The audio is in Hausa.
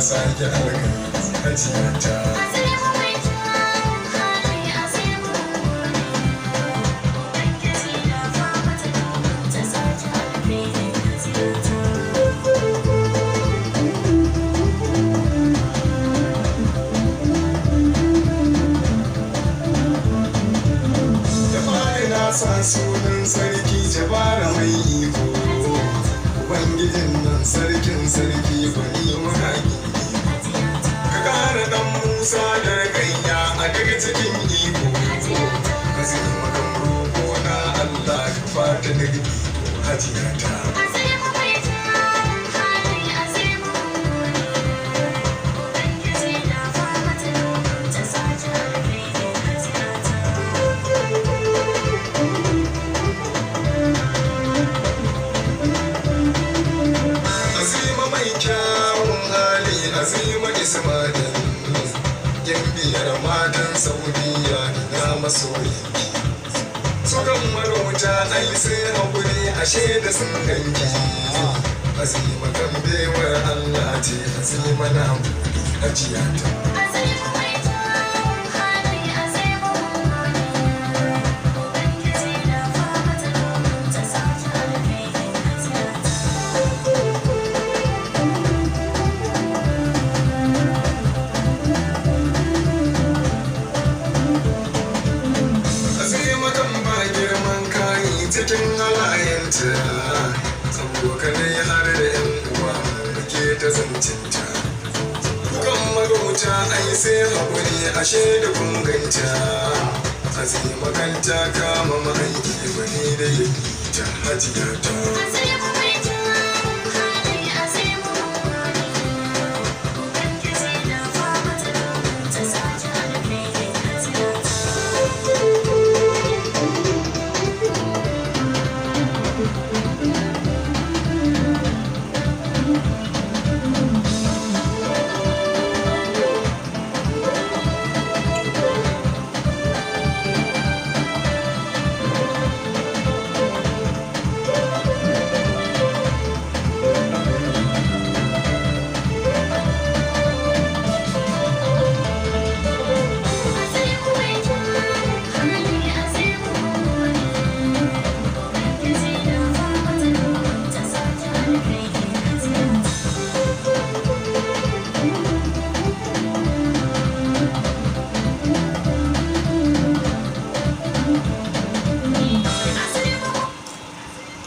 sake alkhairi hajiya ta. Sa sunan sarki jabara mai iko, ubangijin nan sarkin sarki gwani mahaki. Ka kara dan Musa da ragayya a daga cikin iko, ka zai magan roƙo na Allah ka fata da iko hajiya ta. Azima Ismail Gambiyar matan Saudiya ina masoyinki. Sukan marauta ai sai haƙuri ashe da sun ganki. Azima gambewar Allah ce azima na hajiya ta. Cikin halayenta abokanai har da yan uwa muke ta zancinta. Kan magauta ai sai haƙuri ashe da kunganta. Azima kanta kama ma'aiki wani da ya ta hajiya ta.